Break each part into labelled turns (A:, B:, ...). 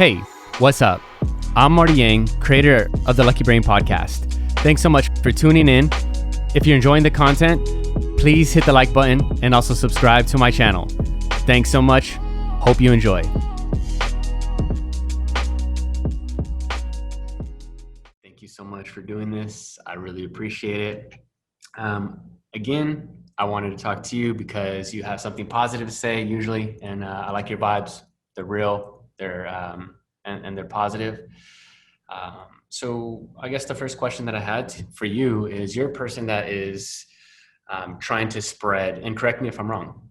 A: Hey, what's up? I'm Marty Yang, creator of the Lucky Brain podcast. Thanks so much for tuning in. If you're enjoying the content, please hit the like button and also subscribe to my channel. Thanks so much. Hope you enjoy. Thank you so much for doing this. I really appreciate it. Again, I wanted to talk to you because you have something positive to say usually, and I like your vibes. They're real. And they're positive. So I guess the first question that I had for you is, you're a person that is trying to spread, and correct me if I'm wrong,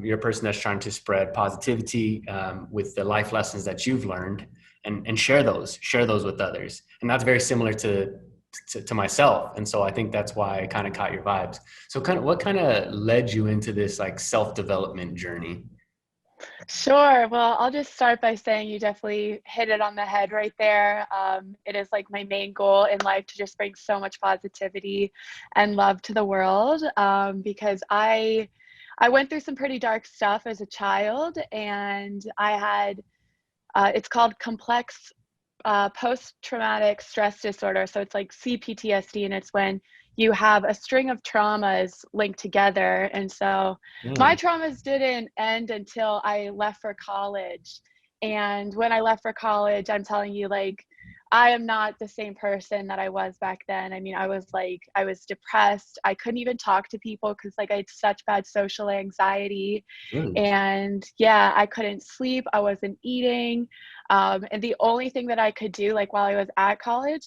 A: you're a person that's trying to spread positivity with the life lessons that you've learned and share those with others. And that's very similar to myself. And so I think that's why I kind of caught your vibes. So what kind of led you into this like self-development journey?
B: Sure. Well, I'll just start by saying you definitely hit it on the head right there. It is like my main goal in life to just bring so much positivity and love to the world, because I went through some pretty dark stuff as a child, and I had it's called complex post-traumatic stress disorder. So it's like CPTSD, and it's when you have a string of traumas linked together. And so my traumas didn't end until I left for college. And when I left for college, I'm telling you, like, I am not the same person that I was back then. I mean, I was depressed. I couldn't even talk to people because like I had such bad social anxiety.
A: Really?
B: And yeah, I couldn't sleep. I wasn't eating. And the only thing that I could do, like while I was at college,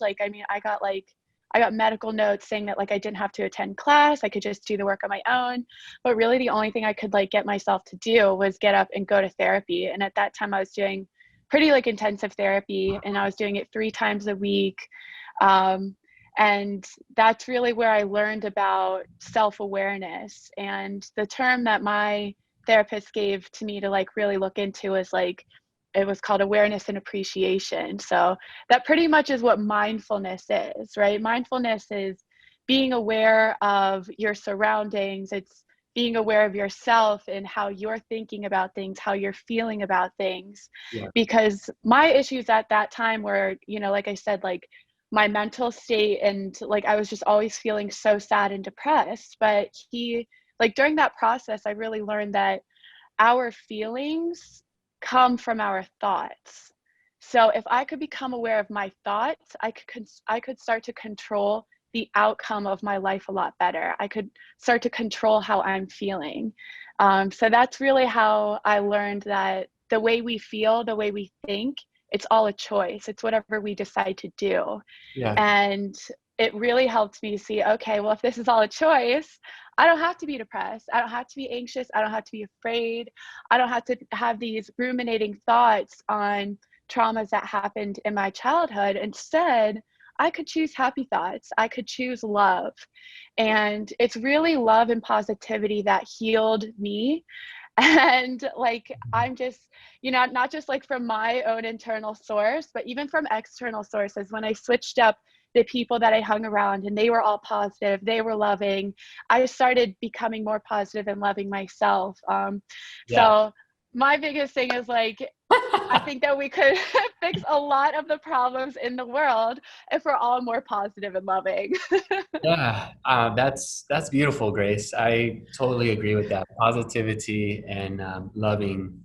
B: I got medical notes saying that like I didn't have to attend class. I could just do the work on my own. But really the only thing I could like get myself to do was get up and go to therapy. And at that time I was doing pretty like intensive therapy, and I was doing it 3 times a week. And that's really where I learned about self-awareness. And the term that my therapist gave to me to like really look into is like, it was called awareness and appreciation. So that pretty much is what mindfulness is, right? Mindfulness is being aware of your surroundings. It's being aware of yourself and how you're thinking about things, how you're feeling about things.
A: Yeah.
B: Because my issues at that time were, like I said, like my mental state, and like I was just always feeling so sad and depressed. But during that process, I really learned that our feelings come from our thoughts. So if I could become aware of my thoughts, I could start to control the outcome of my life a lot better. I could start to control how I'm feeling. So that's really how I learned that the way we feel, the way we think, it's all a choice. It's whatever we decide to do.
A: Yeah.
B: And it really helped me see, okay, well, if this is all a choice, I don't have to be depressed. I don't have to be anxious. I don't have to be afraid. I don't have to have these ruminating thoughts on traumas that happened in my childhood. Instead, I could choose happy thoughts. I could choose love. And it's really love and positivity that healed me. And like, I'm just, not just like from my own internal source, but even from external sources. When I switched up the people that I hung around and they were all positive, they were loving, I started becoming more positive and loving myself. So my biggest thing is like, I think that we could fix a lot of the problems in the world if we're all more positive and loving.
A: Yeah, that's beautiful, Grace. I totally agree with that. Positivity and loving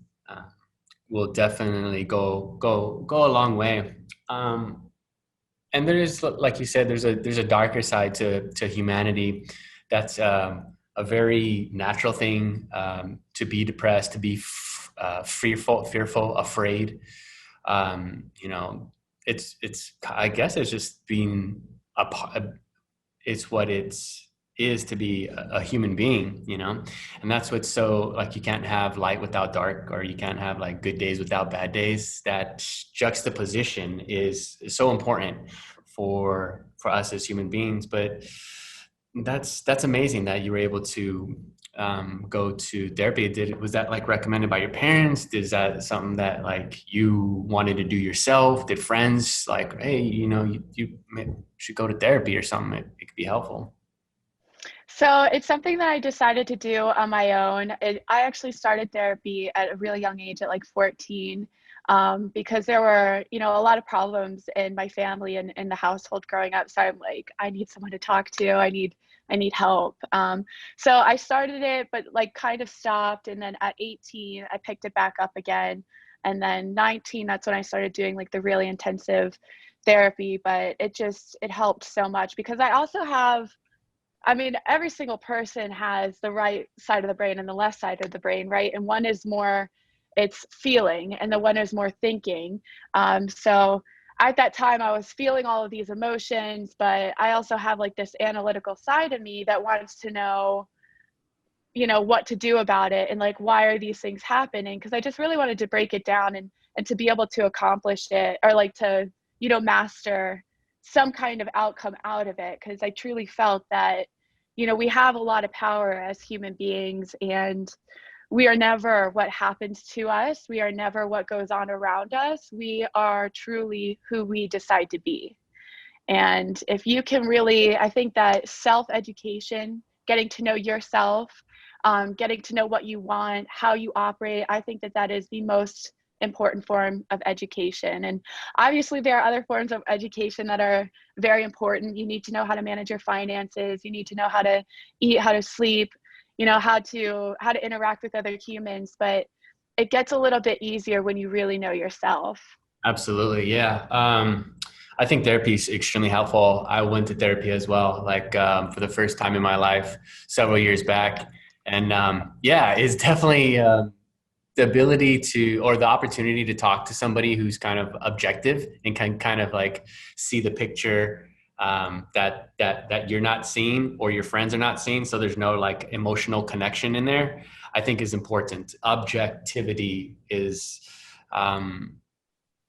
A: will definitely go a long way. And there is, like you said, there's a darker side to humanity. That's a very natural thing, to be depressed, to be fearful, afraid. It's I guess it's just being it's what is to be a human being, and that's what's so, like, you can't have light without dark, or you can't have like good days without bad days. That juxtaposition is so important for us as human beings. But that's amazing that you were able to go to therapy. Was that like recommended by your parents? Is that something that like you wanted to do yourself? Did friends like, hey, you should go to therapy or something? It could be helpful.
B: So it's something that I decided to do on my own. I actually started therapy at a really young age, at like 14. because there were, you know, a lot of problems in my family and in the household growing up. So I'm like, I need someone to talk to. I need help. So I started it, but like kind of stopped. And then at 18, I picked it back up again. And then 19, that's when I started doing like the really intensive therapy. But it helped so much because I also have, I mean, every single person has the right side of the brain and the left side of the brain, right? And one is more, it's feeling, and the one is more thinking. So at that time, I was feeling all of these emotions, but I also have like this analytical side of me that wants to know, you know, what to do about it and like, why are these things happening? Because I just really wanted to break it down and to be able to accomplish it or like to, you know, master some kind of outcome out of it. Because I truly felt that, you know, we have a lot of power as human beings, and we are never what happens to us. We are never what goes on around us. We are truly who we decide to be. And if you can really, I think that self education, getting to know yourself, getting to know what you want, how you operate, I think that that is the most important form of education. And obviously, there are other forms of education that are very important. You need to know how to manage your finances. You need to know how to eat, how to sleep, you know, how to interact with other humans. But it gets a little bit easier when you really know yourself.
A: Absolutely. Yeah. I think therapy is extremely helpful. I went to therapy as well, like for the first time in my life several years back. And yeah, it's definitely the ability to, or the opportunity to talk to somebody who's kind of objective and can kind of like see the picture that you're not seeing or your friends are not seeing. So there's no like emotional connection in there, I think is important. Objectivity is,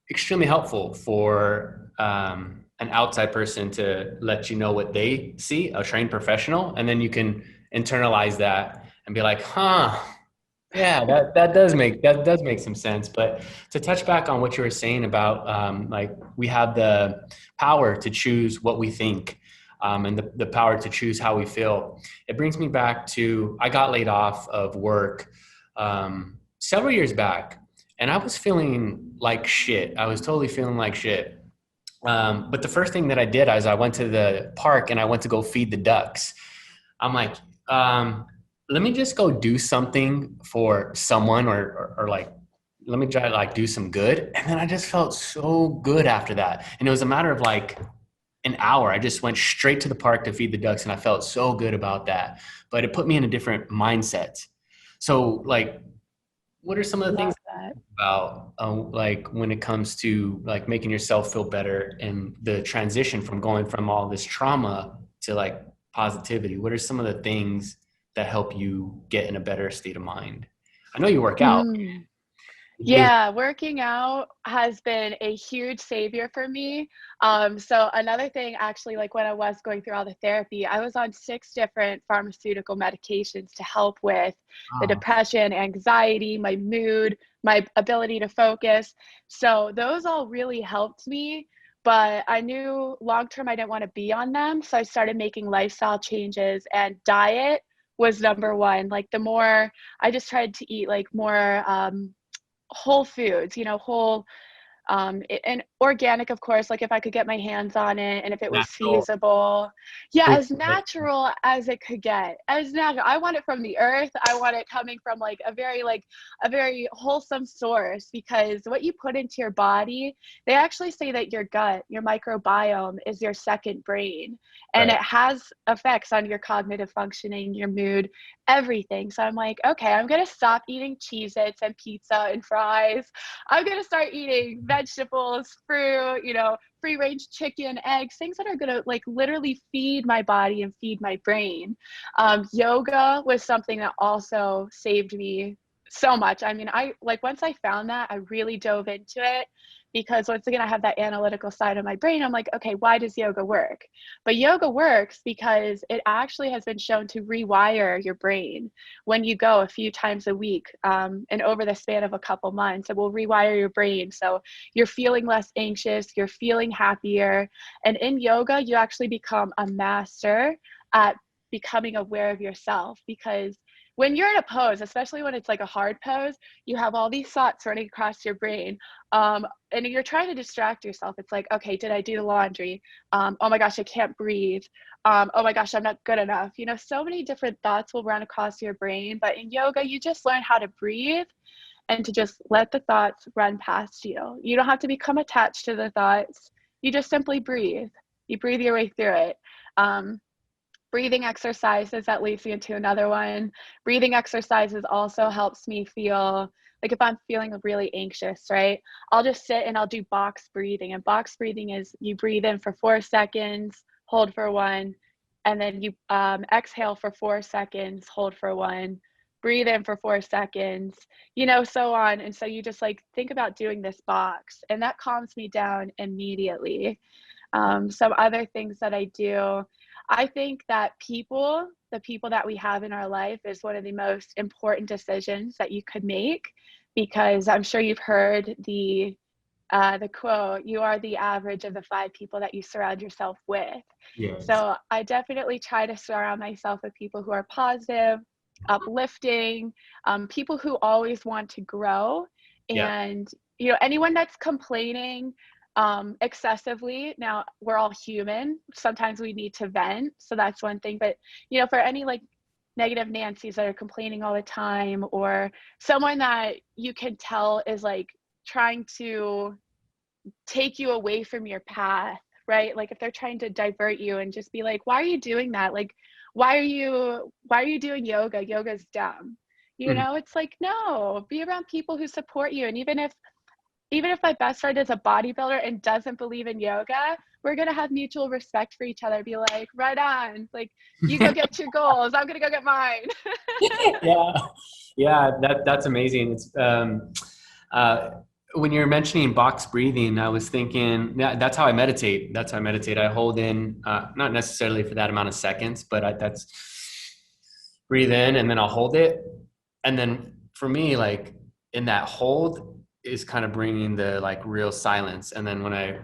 A: extremely helpful for an outside person to let you know what they see, a trained professional, and then you can internalize that and be like, huh, yeah, that does make some sense. But to touch back on what you were saying about like we have the power to choose what we think, and the power to choose how we feel. It brings me back to I got laid off of work several years back, and I was feeling like shit. I was totally feeling like shit. But the first thing that I did is I went to the park and I went to go feed the ducks. I'm like, let me just go do something for someone or like, let me try to like do some good. And then I just felt so good after that. And it was a matter of like an hour. I just went straight to the park to feed the ducks and I felt so good about that. But it put me in a different mindset. So like, what are some of the things
B: Love that.
A: about like when it comes to like making yourself feel better and the transition from going from all this trauma to like positivity? What are some of the things that help you get in a better state of mind? I know you work out.
B: Mm.
A: You
B: Yeah, working out has been a huge savior for me. So another thing, actually, like when I was going through all the therapy, I was on 6 different pharmaceutical medications to help with the
A: oh,
B: depression, anxiety, my mood, my ability to focus. So those all really helped me. But I knew long term I didn't want to be on them. So I started making lifestyle changes, and diet was number one. Like the more I just tried to eat like more whole foods, you know, whole and organic, of course, like if I could get my hands on it and if it was
A: natural.
B: feasible. Yeah, as natural as it could get. As natural. I want it from the earth. I want it coming from like a very wholesome source, because what you put into your body, they actually say that your gut, your microbiome is your second brain, and
A: Right.
B: it has effects on your cognitive functioning, your mood, everything. So I'm like, okay, I'm going to stop eating Cheez-Its and pizza and fries. I'm going to start eating vegetables, fruit, you know, free range chicken, eggs, things that are going to like literally feed my body and feed my brain. Yoga was something that also saved me so much. I mean, I like once I found that, I really dove into it, because once again, I have that analytical side of my brain. I'm like, okay, why does yoga work? But yoga works because it actually has been shown to rewire your brain when you go a few times a week, and over the span of a couple months, it will rewire your brain. So you're feeling less anxious, you're feeling happier. And in yoga, you actually become a master at becoming aware of yourself, because when you're in a pose, especially when it's like a hard pose, you have all these thoughts running across your brain. And you're trying to distract yourself. It's like, okay, did I do the laundry? Oh my gosh, I can't breathe. Oh my gosh, I'm not good enough. You know, so many different thoughts will run across your brain. But in yoga, you just learn how to breathe and to just let the thoughts run past you. You don't have to become attached to the thoughts. You just simply breathe. You breathe your way through it. Breathing exercises, that leads me into another one. Breathing exercises also helps me feel like if I'm feeling really anxious, right? I'll just sit and I'll do box breathing. And box breathing is you breathe in for 4 seconds, hold for 1, and then you exhale for 4 seconds, hold for 1, breathe in for 4 seconds, you know, so on. And so you just like think about doing this box, and that calms me down immediately. Some other things that I do, I think that the people that we have in our life is one of the most important decisions that you could make, because I'm sure you've heard the quote, "You are the average of the 5 people that you surround yourself with."
A: Yes.
B: So I definitely try to surround myself with people who are positive, uplifting, people who always want to grow.
A: Yeah.
B: And, you know, anyone that's complaining excessively, now we're all human. Sometimes we need to vent. So that's one thing. But, you know, for any like negative Nancy's that are complaining all the time, or someone that you can tell is like trying to take you away from your path, right? Like if they're trying to divert you and just be like, why are you doing that? Like, why are you doing yoga? Yoga's dumb. You
A: Mhm.
B: know, it's like, no, be around people who support you. And even if my best friend is a bodybuilder and doesn't believe in yoga, we're gonna have mutual respect for each other. Be like, right on, like you go get your goals, I'm gonna go get mine.
A: Yeah, yeah, that's amazing. It's uh, when you're mentioning box breathing, I was thinking that's how I meditate. That's how I meditate. I hold in, not necessarily for that amount of seconds, but that's breathe in and then I'll hold it, and then for me, like in that hold is kind of bringing the like real silence, and then when I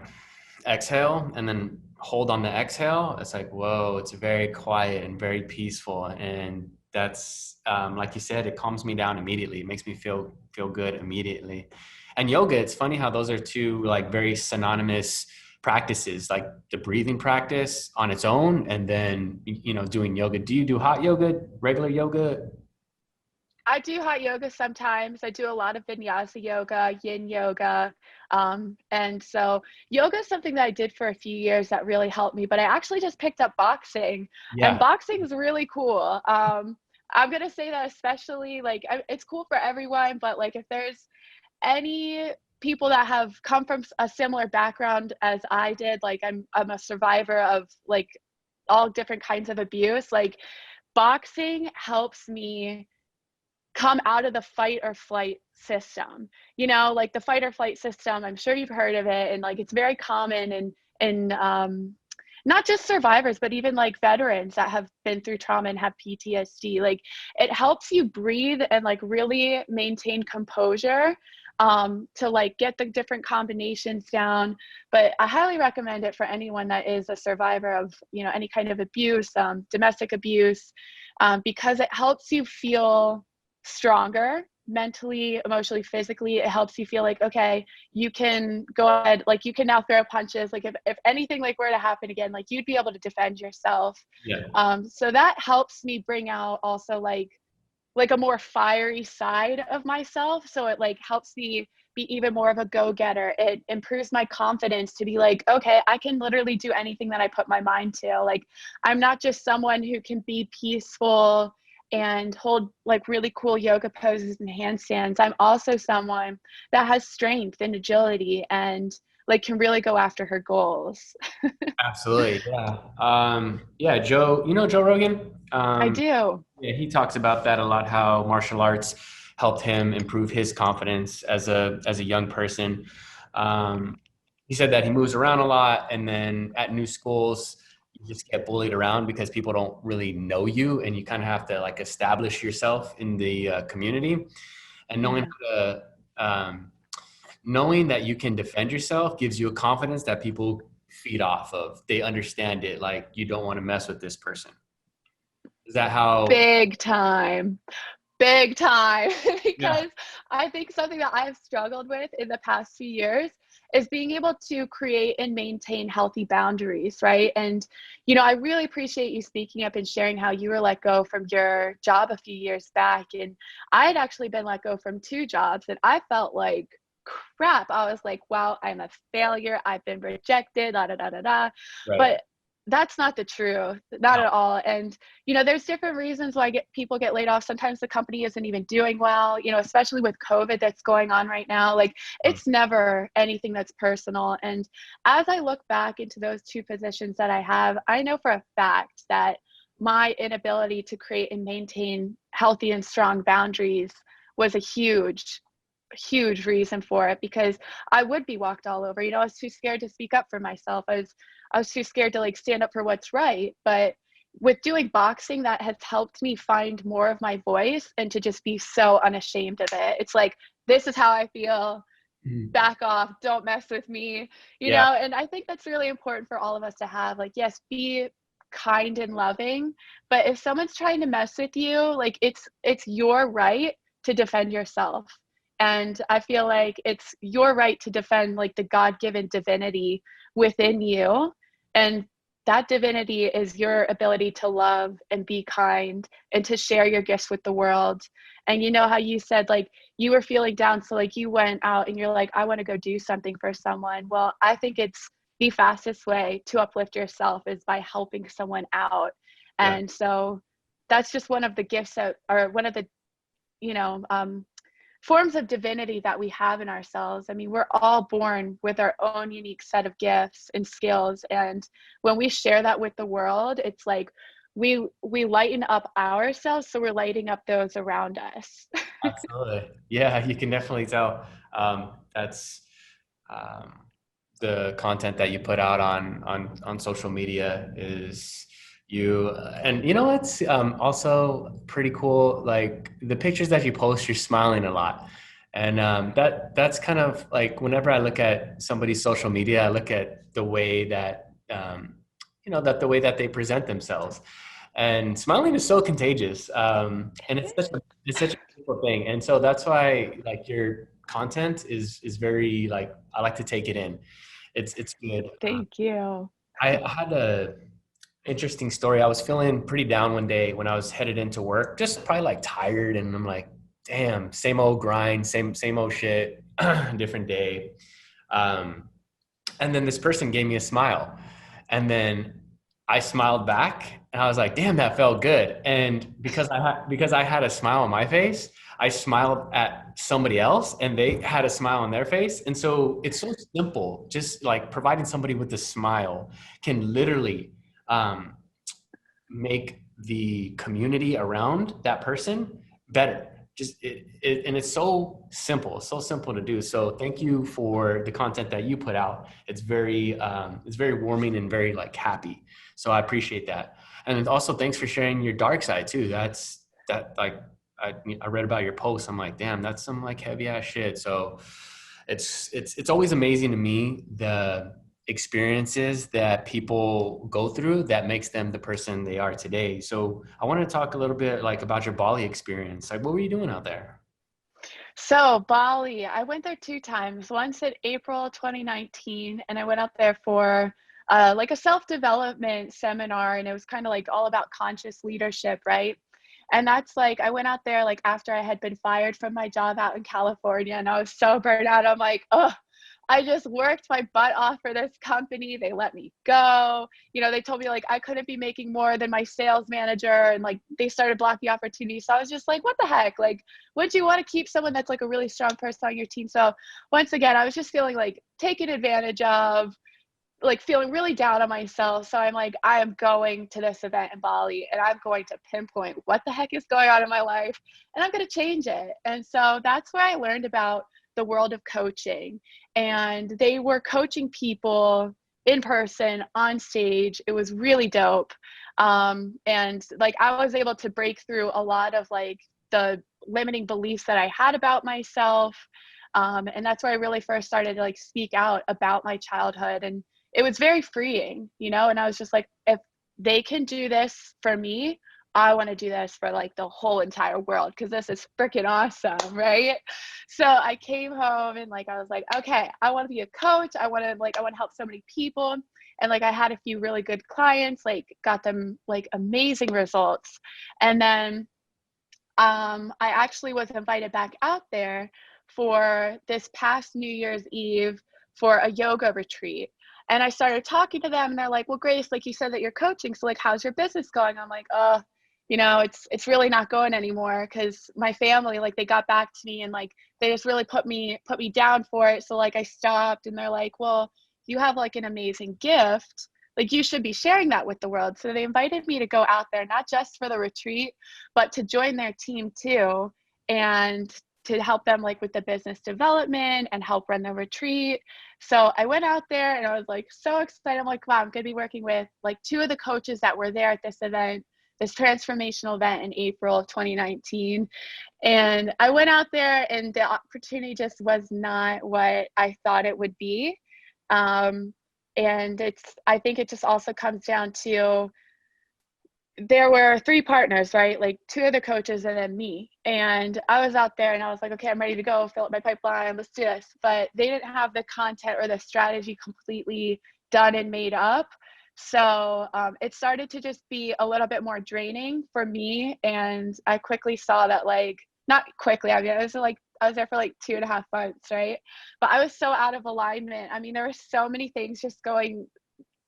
A: exhale and then hold on the exhale, it's like, whoa, it's very quiet and very peaceful. And that's, like you said, it calms me down immediately. It makes me feel good immediately. And yoga, it's funny how those are two like very synonymous practices, like the breathing practice on its own, and then, you know, doing yoga. Do you do hot yoga, regular yoga?
B: I do hot yoga sometimes. I do a lot of vinyasa yoga, yin yoga. And so yoga is something that I did for a few years that really helped me, but I actually just picked up boxing, and
A: Yeah.
B: boxing is really cool. I'm going to say that especially like it's cool for everyone, but like if there's any people that have come from a similar background as I did, like I'm a survivor of like all different kinds of abuse, like boxing helps me come out of the fight or flight system. You know, like the fight or flight system, I'm sure you've heard of it, and like it's very common in not just survivors, but even like veterans that have been through trauma and have PTSD. Like it helps you breathe and like really maintain composure, to like get the different combinations down. But I highly recommend it for anyone that is a survivor of, you know, any kind of abuse, domestic abuse, because it helps you feel stronger mentally, emotionally, physically. It helps you feel like, okay, you can go ahead, like you can now throw punches. Like if anything like were to happen again, like you'd be able to defend yourself.
A: Yeah.
B: So that helps me bring out also like a more fiery side of myself. So it like helps me be even more of a go-getter. It improves my confidence to be like, okay, I can literally do anything that I put my mind to. Like I'm not just someone who can be peaceful and hold like really cool yoga poses and handstands. I'm also someone that has strength and agility and like can really go after her goals.
A: Absolutely. Yeah. Yeah. Joe, you know, Joe Rogan?
B: I do.
A: Yeah, he talks about that a lot, how martial arts helped him improve his confidence as a young person. Um, he said that he moves around a lot, and then at new schools, you just get bullied around because people don't really know you, and you kind of have to like establish yourself in the community. And
B: Yeah.
A: knowing that you can defend yourself gives you a confidence that people feed off of. They understand it, like you don't want to mess with this person. Is that how?
B: Big time. Big time.
A: Yeah.
B: Because I think something that I've struggled with in the past few years is being able to create and maintain healthy boundaries, right? And, I really appreciate you speaking up and sharing how you were let go from your job a few years back. And I had actually been let go from two jobs, and I felt like crap. I was like, wow, I'm a failure. I've been rejected, da da da da da.
A: Right.
B: But that's not the truth, not
A: No.
B: at all. And there's different reasons why people get laid off. Sometimes the company isn't even doing well, especially with COVID that's going on right now. Like,
A: Mm.
B: it's never anything that's personal. And as I look back into those two positions that I have, I know for a fact that my inability to create and maintain healthy and strong boundaries was a huge reason for it, because I would be walked all over. I was too scared to speak up for myself. I was too scared to like stand up for what's right. But with doing boxing, that has helped me find more of my voice and to just be so unashamed of it. It's like, this is how I feel.
A: Mhm.
B: Back off. Don't mess with me.
A: Yeah.
B: And I think that's really important for all of us to have. Like, yes, be kind and loving, but if someone's trying to mess with you, like, it's your right to defend yourself. And I feel like it's your right to defend like the God-given divinity within you. And that divinity is your ability to love and be kind and to share your gifts with the world. And how you said like you were feeling down, so like you went out and you're like, I want to go do something for someone. Well, I think it's the fastest way to uplift yourself is by helping someone out.
A: Yeah.
B: And so that's just one of the gifts that, or one of the you know forms of divinity that we have in ourselves. I mean, we're all born with our own unique set of gifts and skills. And when we share that with the world, it's like we lighten up ourselves, so we're lighting up those around us.
A: Absolutely. Yeah, you can definitely tell. That's um, the content that you put out on social media is you, and what's also pretty cool. Like the pictures that you post, you're smiling a lot, and that's kind of like whenever I look at somebody's social media, I look at the way that that the way that they present themselves, and smiling is so contagious, and it's such a beautiful thing, and so that's why like your content is very like I like to take it in. It's good.
B: Thank you.
A: I had a interesting story. I was feeling pretty down one day when I was headed into work, just probably like tired, and I'm like, damn, same old grind, same old shit, different day. Um, and then this person gave me a smile, and then I smiled back, and I was like, damn, that felt good. And because I had a smile on my face, I smiled at somebody else and they had a smile on their face. And so it's so simple. Just like providing somebody with a smile can literally um, make the community around that person better. Just and it's so simple to do. So thank you for the content that you put out. It's very warming and very like happy. So I appreciate that. And also thanks for sharing your dark side too. That like I read about your post. I'm like, damn, that's some like heavy ass shit. So it's always amazing to me the experiences that people go through that makes them the person they are today. So I want to talk a little bit like about your Bali experience. Like, what were you doing out there?
B: So Bali, I went there two times. Once in April 2019, and I went out there for like a self-development seminar, and it was kind of like all about conscious leadership, right? And that's like I went out there like after I had been fired from my job out in California, and I was so burnt out. I'm like, oh, I just worked my butt off for this company. They let me go. They told me like I couldn't be making more than my sales manager, and like they started blocking opportunities. So I was just like, what the heck? Like, would you want to keep someone that's like a really strong person on your team? So once again, I was just feeling like taken advantage of, like feeling really down on myself. So I'm like, I am going to this event in Bali and I'm going to pinpoint what the heck is going on in my life and I'm going to change it. And so that's where I learned about the world of coaching. And they were coaching people in person on stage. It was really dope. And like I was able to break through a lot of like the limiting beliefs that I had about myself. And that's where I really first started to like speak out about my childhood. And it was very freeing, and I was just like, if they can do this for me, I want to do this for like the whole entire world because this is freaking awesome, right? So I came home and like I was like, okay, I want to be a coach. I want to help so many people. And like I had a few really good clients, like got them like amazing results. And then I actually was invited back out there for this past New Year's Eve for a yoga retreat. And I started talking to them and they're like, well, Grace, like you said that you're coaching. So like, how's your business going? I'm like, oh, it's really not going anymore because my family, like they got back to me and like, they just really put me down for it. So like I stopped and they're like, well, you have like an amazing gift. Like you should be sharing that with the world. So they invited me to go out there, not just for the retreat, but to join their team too. And to help them like with the business development and help run the retreat. So I went out there and I was like so excited. I'm like, wow, I'm going to be working with like two of the coaches that were there at this event, this transformational event in April of 2019. And I went out there and the opportunity just was not what I thought it would be. And I think it just also comes down to there were three partners, right? Like two of the coaches and then me. And I was out there and I was like, okay, I'm ready to go, fill up my pipeline, let's do this. But they didn't have the content or the strategy completely done and made up. So it started to just be a little bit more draining for me. And I quickly saw that, like, not quickly, I mean, I was there for like 2.5 months, right? But I was so out of alignment. I mean, there were so many things just going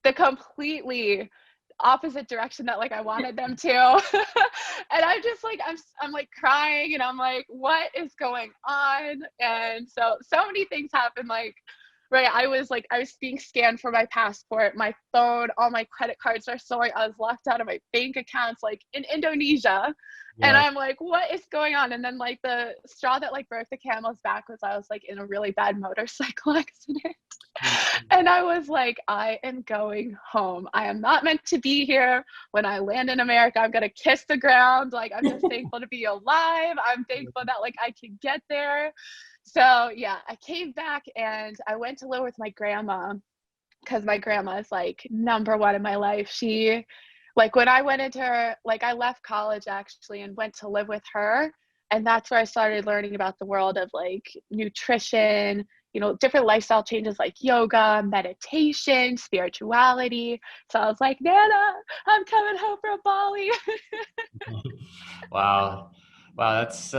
B: the completely opposite direction that like I wanted them to. And I'm just like, I'm like crying and I'm like, what is going on? And so many things happened. Like, right, I was being scanned for my passport, my phone, all my credit cards are showing. I was locked out of my bank accounts like in Indonesia. And
A: Yeah.
B: I'm like, what is going on? And then like the straw that like broke the camel's back was I was like in a really bad motorcycle accident. And I was like, I am going home. I am not meant to be here. When I land in America, I'm going to kiss the ground. Like, I'm just thankful to be alive. I'm thankful that like I can get there. So yeah, I came back and I went to live with my grandma because my grandma is like number one in my life. She, like when I went into her, like I left college actually and went to live with her. And that's where I started learning about the world of like nutrition, different lifestyle changes like yoga, meditation, spirituality. So I was like, Nana, I'm coming home from Bali.
A: Wow. Wow. That's,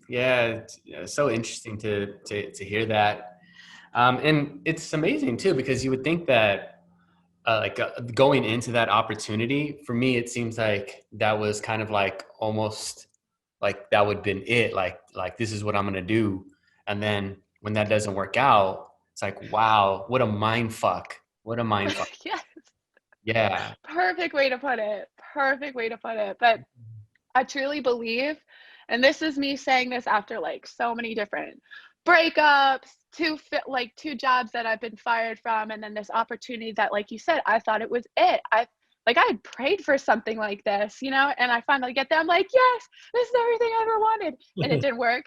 A: yeah, it's so interesting to hear that. And it's amazing too, because you would think that, going into that opportunity, for me, it seems like that was kind of like almost like that would have been it. Like this is what I'm going to do. And then when that doesn't work out, it's like, wow, what a mind fuck. What a mind fuck.
B: Yes,
A: Yeah.
B: perfect way to put it. Perfect way to put it. But I truly believe, and this is me saying this after like so many different breakups, two jobs that I've been fired from, and then this opportunity that, like you said, I thought it was it. I had prayed for something like this, and I finally get there. I'm like, yes, this is everything I ever wanted, and it didn't work.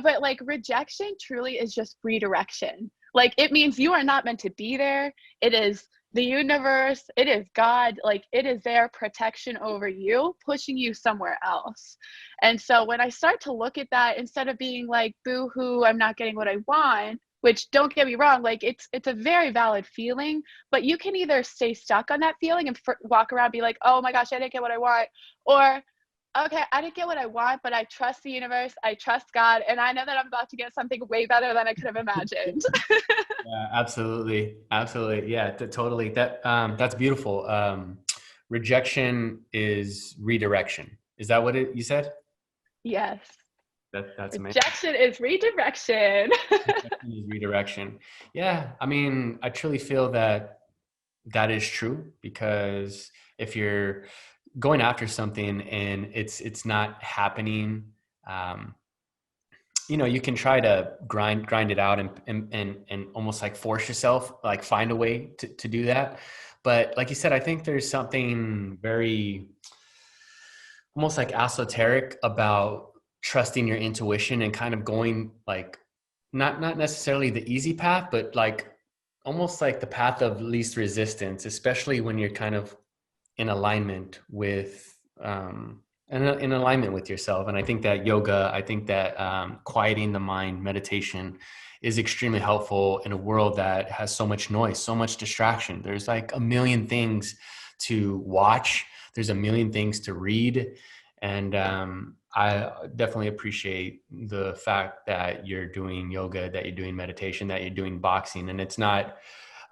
B: But like rejection truly is just redirection. Like it means you are not meant to be there. It is the universe, it is God, like it is their protection over you, pushing you somewhere else. And so when I start to look at that, instead of being like, boo hoo, I'm not getting what I want, which don't get me wrong, like it's a very valid feeling, but you can either stay stuck on that feeling and walk around, be like, oh my gosh, I didn't get what I want. Or, okay, I didn't get what I want, but I trust the universe, I trust God, and I know that I'm about to get something way better than I could have imagined.
A: Yeah, absolutely. Absolutely. Yeah, totally. That's beautiful. Rejection is redirection. Is that what you said?
B: Yes.
A: That's amazing.
B: Rejection is redirection.
A: Rejection is redirection. Yeah. I mean, I truly feel that that is true, because if you're going after something and it's not happening, um, you can try to grind it out and almost like force yourself, like find a way to do that. But like you said, I think there's something very almost like esoteric about trusting your intuition and kind of going like not necessarily the easy path, but like almost like the path of least resistance, especially when you're kind of in alignment with in alignment with yourself. And I think that yoga, I think that quieting the mind, meditation is extremely helpful in a world that has so much noise, so much distraction. There's like a million things to watch. There's a million things to read. And I definitely appreciate the fact that you're doing yoga, that you're doing meditation, that you're doing boxing. And it's not,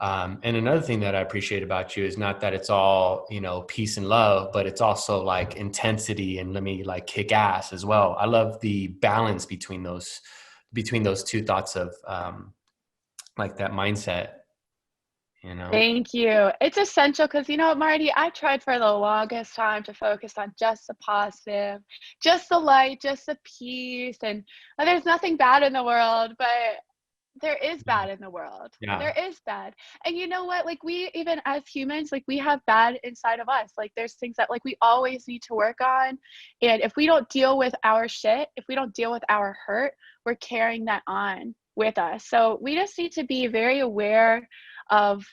A: and another thing that I appreciate about you is not that it's all, you know, peace and love, but it's also like intensity and let me like kick ass as well. I love the balance between those two thoughts of like that mindset, you know?
B: Thank you. It's essential because, you know what, Marty, I tried for the longest time to focus on just the positive, just the light, just the peace. And there's nothing bad in the world, but there is bad in the world.
A: Yeah.
B: There is bad. And you know what? Like, we, even as humans, like, we have bad inside of us. Like, there's things that, like, we always need to work on. And if we don't deal with our shit, if we don't deal with our hurt, we're carrying that on with us. So we just need to be very aware of,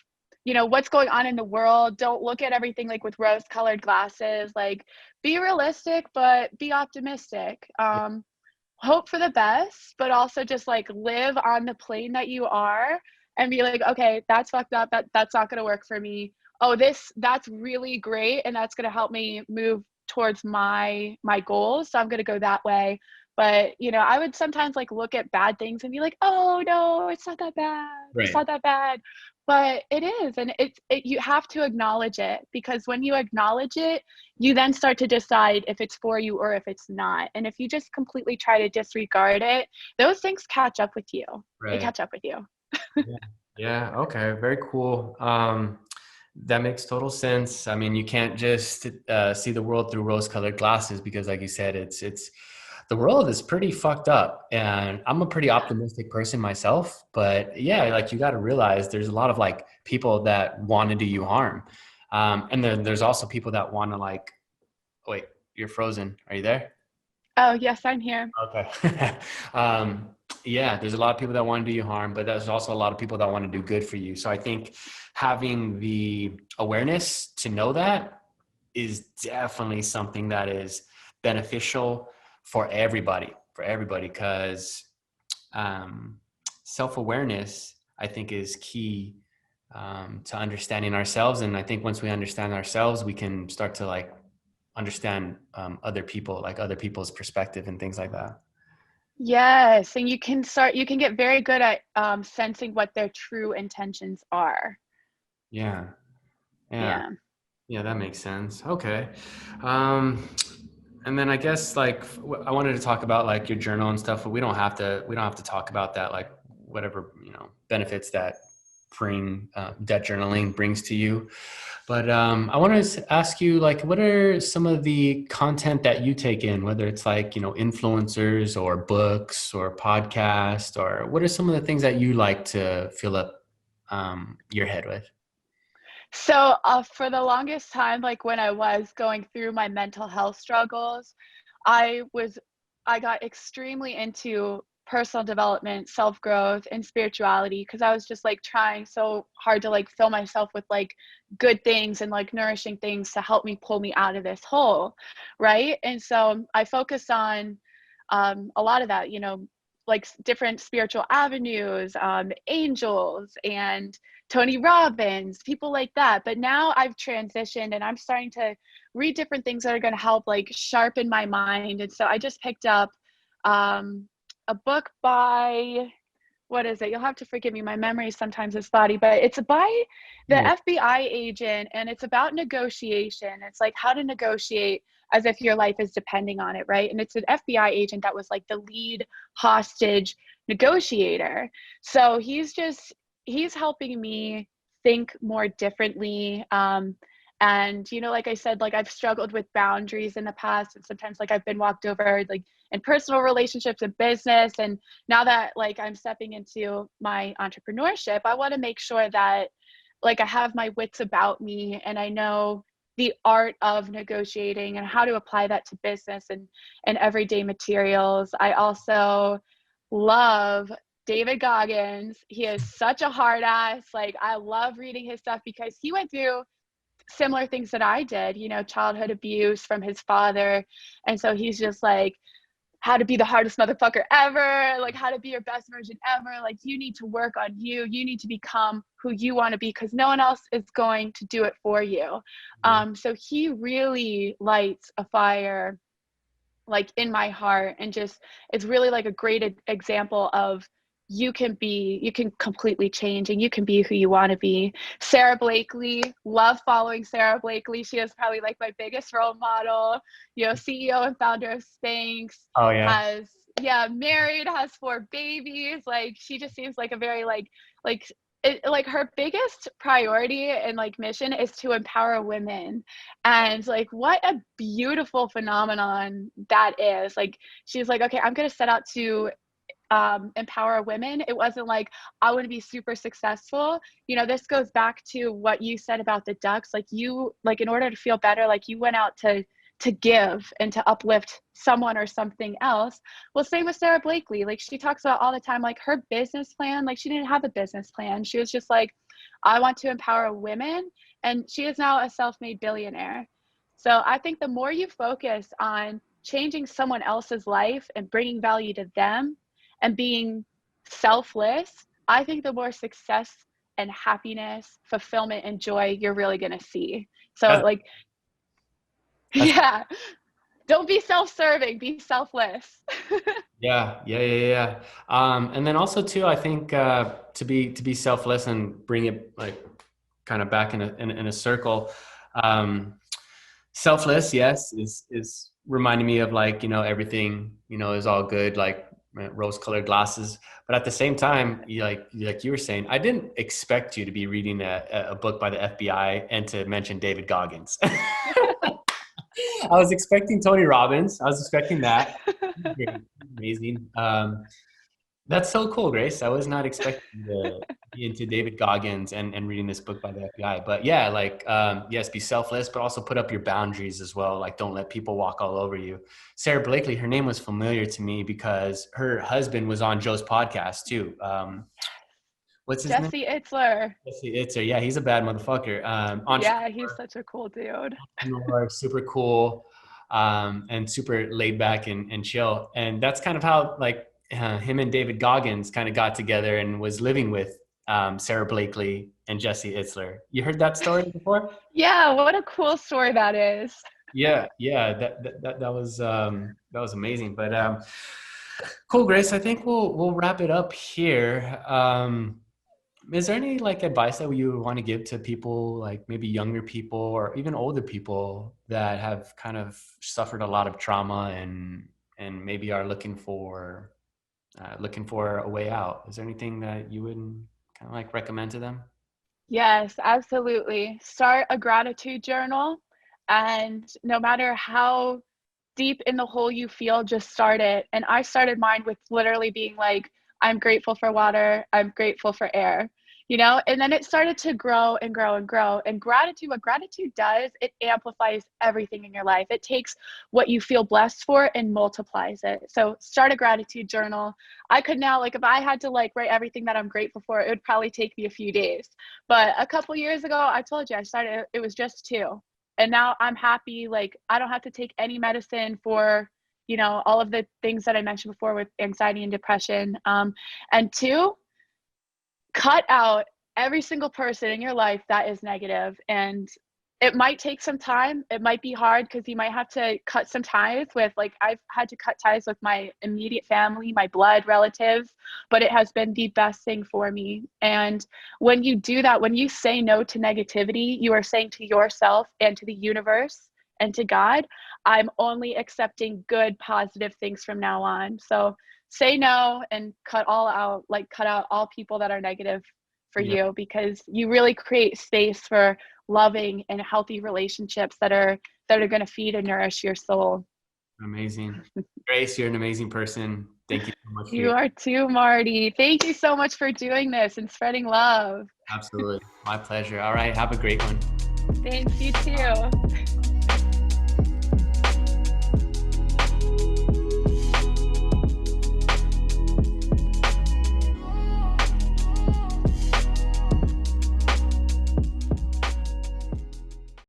B: you know, what's going on in the world. Don't look at everything like with rose colored glasses. Like, be realistic, but be optimistic. Hope for the best, but also just like live on the plane that you are and be like, okay, that's fucked up. That's not going to work for me. Oh, that's really great. And that's going to help me move towards my goals. So I'm going to go that way. But, you know, I would sometimes like look at bad things and be like, oh no, it's not that bad. It's
A: Right.
B: not that bad. But it is. And you have to acknowledge it, because when you acknowledge it, you then start to decide if it's for you or if it's not. And if you just completely try to disregard it, those things catch up with you. They
A: Right.
B: catch up with you.
A: Yeah. Yeah. Okay. Very cool. That makes total sense. I mean, you can't just see the world through rose-colored glasses because, like you said, it's the world is pretty fucked up, and I'm a pretty optimistic person myself. But yeah, like you got to realize there's a lot of like people that want to do you harm, and then there's also people that want to like. Wait, you're frozen. Are you there?
B: Oh, yes, I'm here.
A: Okay. um, yeah, there's a lot of people that want to do you harm, but there's also a lot of people that want to do good for you. So I think having the awareness to know that is definitely something that is beneficial for everybody, because um, self-awareness, I think, is key to understanding ourselves. And I think once we understand ourselves, we can start to like understand other people, like other people's perspective and things like that.
B: Yes. And you can get very good at sensing what their true intentions are.
A: Yeah. Yeah.
B: Yeah.
A: Yeah. That makes sense. Okay. Um, and then I guess like I wanted to talk about like your journal and stuff, but we don't have to talk about that, like whatever, you know, benefits that bring that journaling brings to you. But I want to ask you, like, what are some of the content that you take in, whether it's like, you know, influencers or books or podcast, or what are some of the things that you like to fill up your head with?
B: So, for the longest time, like when I was going through my mental health struggles, I was I got extremely into personal development, self-growth, and spirituality, because I was just like trying so hard to like fill myself with like good things and like nourishing things to help me pull me out of this hole, right? And so I focused on a lot of that, you know, like different spiritual avenues, angels and Tony Robbins, people like that. But now I've transitioned and I'm starting to read different things that are going to help like sharpen my mind. And so I just picked up a book by, what is it? You'll have to forgive me. My memory sometimes is spotty, but it's by the
A: Yeah.
B: FBI agent, and it's about negotiation. It's like how to negotiate as if your life is depending on it, right? And it's an FBI agent that was like the lead hostage negotiator. So he's helping me think more differently. And you know, like I said, like I've struggled with boundaries in the past, and sometimes like I've been walked over, like in personal relationships and business. And now that like I'm stepping into my entrepreneurship, I want to make sure that like I have my wits about me and I know the art of negotiating and how to apply that to business and everyday materials. I also love David Goggins. He is such a hard ass. Like I love reading his stuff because he went through similar things that I did, you know, childhood abuse from his father. And so he's just like, how to be the hardest motherfucker ever, like how to be your best version ever. Like you need to work on you. You need to become who you want to be because no one else is going to do it for you. So he really lights a fire like in my heart, and just it's really like a great example of you can completely change and you can be who you want to be. Sarah Blakely, love following Sarah Blakely. She is probably like my biggest role model, you know, CEO and founder of Spanx.
A: Oh yeah.
B: Has married, has 4 babies. Like she just seems like a very like like her biggest priority and like mission is to empower women. And like what a beautiful phenomenon that is. Like she's like, okay, I'm going to set out to empower women. It wasn't like I want to be super successful. You know, this goes back to what you said about the ducks. Like you, like in order to feel better, like you went out to give and to uplift someone or something else. Well, same with Sarah Blakely. Like she talks about all the time, like her business plan, like she didn't have a business plan. She was just like, I want to empower women. And she is now a self-made billionaire. So I think the more you focus on changing someone else's life and bringing value to them and being selfless, I think the more success and happiness, fulfillment, and joy you're really going to see. So
A: That's,
B: like,
A: that's
B: yeah, don't be self-serving, be selfless.
A: yeah. And then also too, I think to be selfless and bring it like kind of back in a circle. Selfless, yes, is reminding me of like, you know, everything, you know, is all good, like rose-colored glasses. But at the same time, like you were saying, I didn't expect you to be reading a book by the FBI and to mention David Goggins. I was expecting Tony Robbins. I was expecting that. Amazing. That's so cool, Grace. I was not expecting to be into David Goggins and reading this book by the FBI. But yeah, like, yes, be selfless, but also put up your boundaries as well. Like, don't let people walk all over you. Sarah Blakely, her name was familiar to me because her husband was on Joe's podcast too. What's his name?
B: Jesse Itzler.
A: Jesse Itzler. Yeah, he's a bad motherfucker.
B: Yeah, he's such a cool dude.
A: Super cool, and super laid back and chill. And that's kind of how like him and David Goggins kind of got together and was living with Sarah Blakely and Jesse Itzler. You heard that story before?
B: Yeah, what a cool story that is.
A: Yeah, that was amazing. But cool, Grace. I think we'll wrap it up here. Is there any like advice that you want to give to people, like maybe younger people or even older people that have kind of suffered a lot of trauma and maybe are looking for a way out? Is there anything that you would kind of like recommend to them?
B: Yes, absolutely. Start a gratitude journal, and no matter how deep in the hole you feel, just start it. And I started mine with literally being like, I'm grateful for water, I'm grateful for air, you know? And then it started to grow and grow and grow. And gratitude, what gratitude does, it amplifies everything in your life. It takes what you feel blessed for and multiplies it. So start a gratitude journal. I could now, like, if I had to like write everything that I'm grateful for, it would probably take me a few days. But a couple years ago, I told you, I started, it was just 2. And now I'm happy. Like, I don't have to take any medicine for, you know, all of the things that I mentioned before with anxiety and depression. And 2, cut out every single person in your life that is negative. And it might take some time. It might be hard because you might have to cut some ties with, like, I've had to cut ties with my immediate family, my blood relatives, but it has been the best thing for me. And when you do that, when you say no to negativity, you are saying to yourself and to the universe and to God, I'm only accepting good, positive things from now on. So say no and cut all out, like cut out all people that are negative for you, because you really create space for loving and healthy relationships that are going to feed and nourish your soul.
A: Amazing. Grace, you're an amazing person. Thank you so much.
B: You are too, Marty. Thank you so much for doing this and spreading love.
A: Absolutely. My pleasure. All right. Have a great one.
B: Thanks, you too.